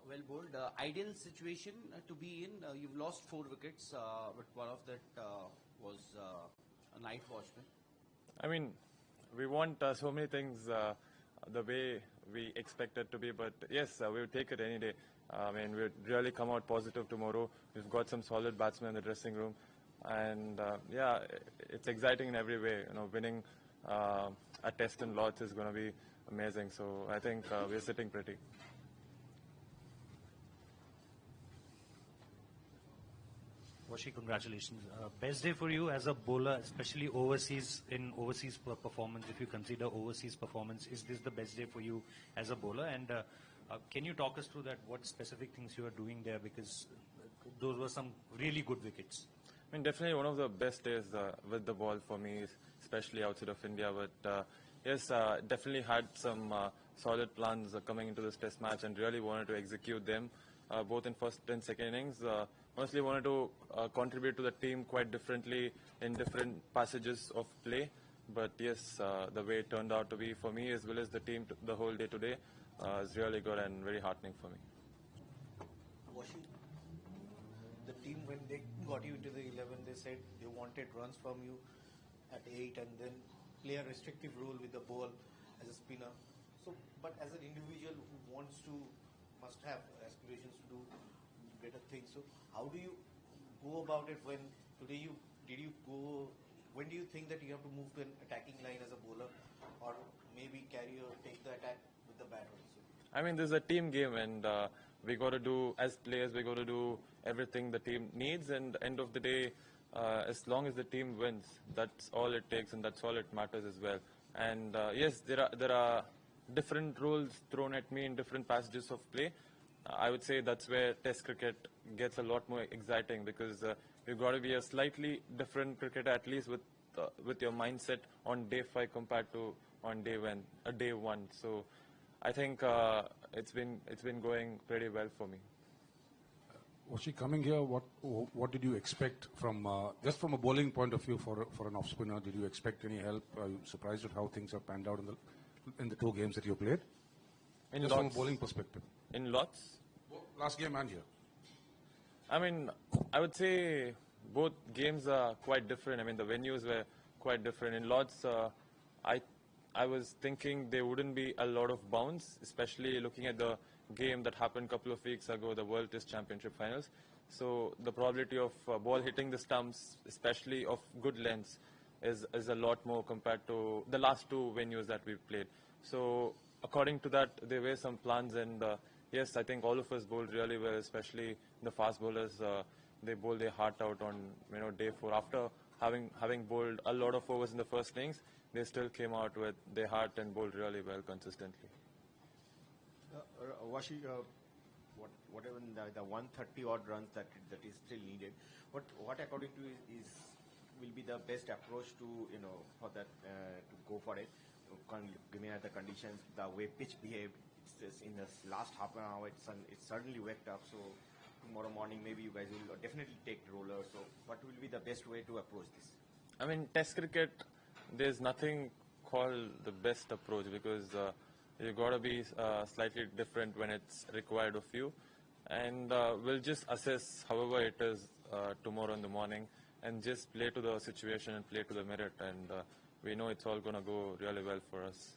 Well bowled. Ideal situation to be in. You've lost 4 wickets, but one of that was a night watchman. I mean, we want so many things the way we expect it to be, but yes, we would take it any day. I mean, we'd really come out positive tomorrow. We've got some solid batsmen in the dressing room, and yeah, it's exciting in every way. You know, winning a test in Lords is going to be amazing. So I think we're sitting pretty. Washi, congratulations. Best day for you as a bowler, especially overseas, in overseas performance. If you consider overseas performance, is this the best day for you as a bowler? And can you talk us through that? What specific things you are doing there? Because those were some really good wickets. I mean, definitely one of the best days with the ball for me, especially outside of India. But yes, definitely had some solid plans coming into this test match and really wanted to execute them, both in first and second innings. Honestly, wanted to contribute to the team quite differently in different passages of play. But yes, the way it turned out to be for me as well as the team the whole day today is really good and very heartening for me. Washi, the team, when they got you into the 11, they said they wanted runs from you at 8 and then play a restrictive role with the ball as a spinner. So, but as an individual who must have aspirations to do better things. So, how do you go about it when today when do you think that you have to move to an attacking line as a bowler or maybe take the attack with the bat also? I mean, this is a team game and we got to do, as players, we got to do everything the team needs, and at the end of the day, as long as the team wins, that's all it takes and that's all it matters as well. And yes, there are different rules thrown at me in different passages of play. I would say that's where Test cricket gets a lot more exciting because you've got to be a slightly different cricketer, at least with your mindset on day 5 compared to on day 1. So I think it's been going pretty well for me. Washi, coming here, what did you expect from just from a bowling point of view for an off spinner? Did you expect any help? Are you surprised at how things have panned out in the 2 games that you played? Just from a bowling perspective. In Lords? Last game and here. I mean, I would say both games are quite different. I mean, the venues were quite different. In Lords, I was thinking there wouldn't be a lot of bounce, especially looking at the game that happened a couple of weeks ago, the World Test Championship Finals. So the probability of ball hitting the stumps, especially of good lengths, is a lot more compared to the last 2 venues that we played. So according to that, there were some plans, and yes, I think all of us bowled really well, especially the fast bowlers. They bowled their heart out on day 4. After having bowled a lot of overs in the first innings, they still came out with their heart and bowled really well consistently. Washi, whatever the 130 odd runs that is still needed, what according to you will be the best approach to for that to go for it? Given the conditions, the way pitch behaved, it's in the last half an hour, it's suddenly waked up. So tomorrow morning, maybe you guys will definitely take the roller. So what will be the best way to approach this? I mean, Test cricket, there's nothing called the best approach because you got to be slightly different when it's required of you. And we'll just assess however it is tomorrow in the morning and just play to the situation and play to the merit. And we know it's all going to go really well for us.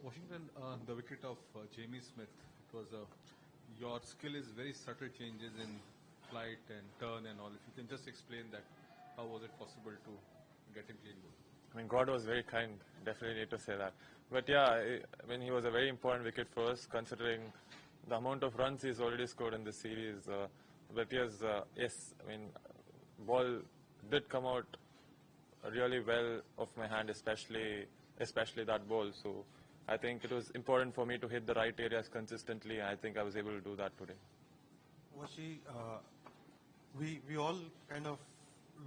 Washington, the wicket of Jamie Smith, it was your skill is very subtle changes in flight and turn and all. If you can just explain that, how was it possible to get him clean bowled? I mean, God was very kind, definitely need to say that. But yeah, I mean, he was a very important wicket for us, considering the amount of runs he's already scored in this series. But yes, I mean, ball did come out really well off my hand, especially that ball. So I think it was important for me to hit the right areas consistently, and I think I was able to do that today. Washi, we all kind of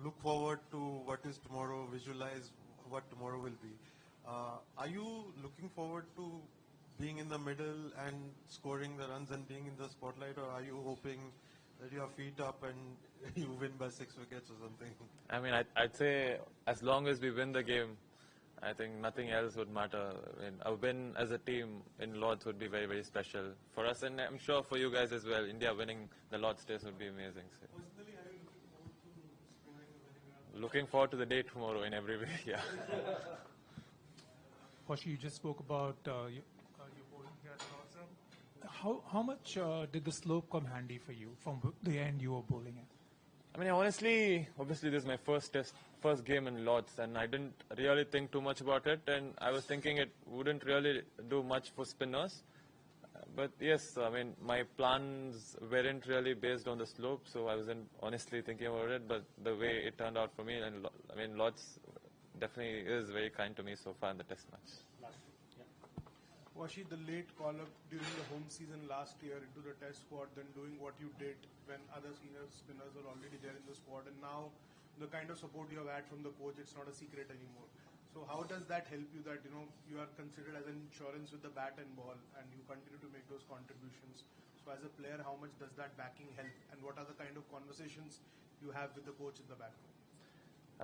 look forward to what is tomorrow, visualize what tomorrow will be. Are you looking forward to being in the middle and scoring the runs and being in the spotlight, or are you hoping that your feet up and you win by 6 wickets or something? I mean, I'd say as long as we win the game, I think nothing else would matter. I mean, a win as a team in Lords would be very, very special for us, and I'm sure for you guys as well. India winning the Lords Test would be amazing. So. Looking forward to the day tomorrow in every way. Yeah. Hoshi, you just spoke about your bowling here at Lords. How much did the slope come handy for you from the end you were bowling at? I mean, honestly, obviously this is my first game in Lords, and I didn't really think too much about it, and I was thinking it wouldn't really do much for spinners. But yes, I mean, my plans weren't really based on the slope, so I wasn't honestly thinking about it, but the way it turned out for me, and I mean, Lords definitely is very kind to me so far in the test match. Washi, the late call-up during the home season last year into the test squad, then doing what you did when other senior spinners were already there in the squad, and now the kind of support you have had from the coach, it's not a secret anymore. So how does that help you that, you are considered as an insurance with the bat and ball, and you continue to make those contributions? So as a player, how much does that backing help, and what are the kind of conversations you have with the coach in the back?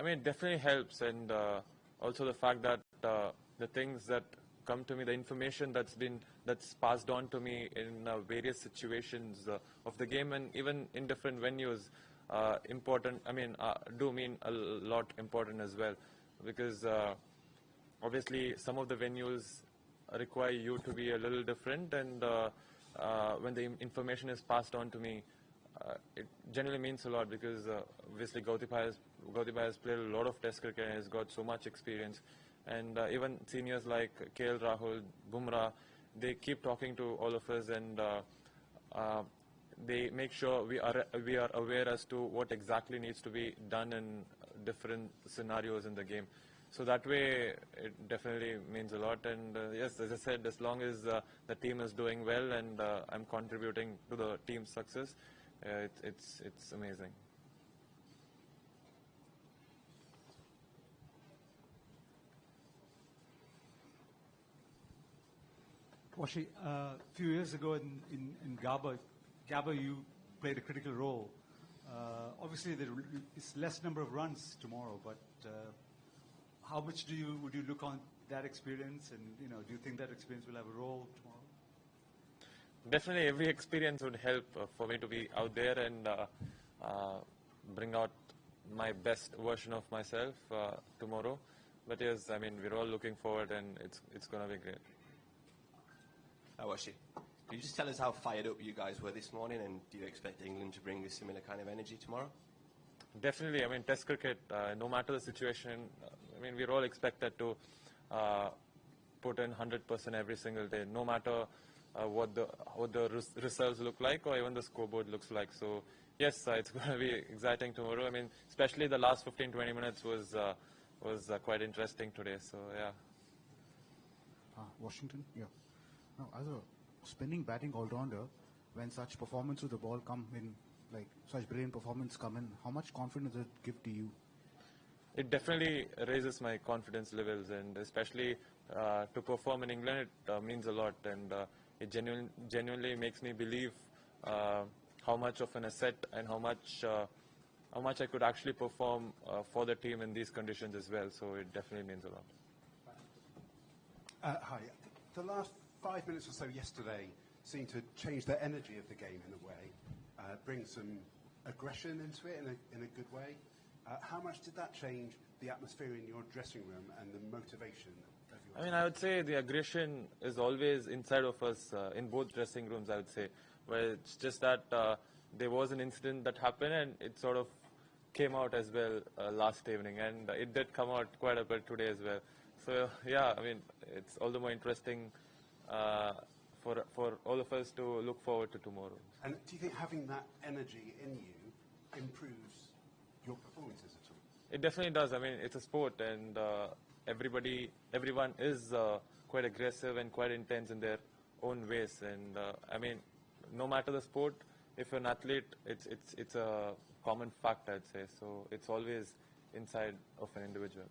I mean, it definitely helps, and also the fact that the things that come to me, the information that's passed on to me in various situations of the game, and even in different venues, important. I mean, do mean a lot important as well, because obviously some of the venues require you to be a little different, and when the information is passed on to me, it generally means a lot, because obviously Gautam has played a lot of Test cricket and has got so much experience. And even seniors like KL Rahul, Bumrah, they keep talking to all of us, and they make sure we are aware as to what exactly needs to be done in different scenarios in the game. So that way, it definitely means a lot. And yes, as I said, as long as the team is doing well and I'm contributing to the team's success, it's amazing. Washi, a few years ago in Gabba, you played a critical role. Obviously, it's less number of runs tomorrow, but how much would you look on that experience, and do you think that experience will have a role tomorrow? Definitely, every experience would help for me to be out there and bring out my best version of myself tomorrow. But yes, I mean, we're all looking forward, and it's going to be great. Washi, could you just tell us how fired up you guys were this morning, and do you expect England to bring a similar kind of energy tomorrow? Definitely. I mean, Test cricket, no matter the situation, I mean, we're all expected to put in 100% every single day, no matter what the results look like or even the scoreboard looks like. So yes, it's going to be exciting tomorrow. I mean, especially the last 15-20 minutes was quite interesting today. So yeah. Washington, yeah. Now, as a spinning batting all-rounder, when such performance with the ball come in, like such brilliant performance come in, how much confidence does it give to you? It definitely raises my confidence levels, and especially to perform in England, it means a lot, and it genuinely makes me believe how much of an asset and how much I could actually perform for the team in these conditions as well. So it definitely means a lot. Hi. The last 5 minutes or so yesterday seemed to change the energy of the game in a way, bring some aggression into it in a good way. How much did that change the atmosphere in your dressing room and the motivation of your team? I mean, I would say the aggression is always inside of us, in both dressing rooms, I would say, where it's just that there was an incident that happened and it sort of came out as well last evening, and it did come out quite a bit today as well. So yeah, I mean, it's all the more interesting for all of us to look forward to tomorrow. And do you think having that energy in you improves your performances at all? It definitely does. I mean, it's a sport, and everyone is quite aggressive and quite intense in their own ways. And I mean, no matter the sport, if you're an athlete, it's a common fact, I'd say. So it's always inside of an individual.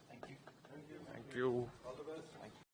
Thank you. Thank you. All the best. Thank you.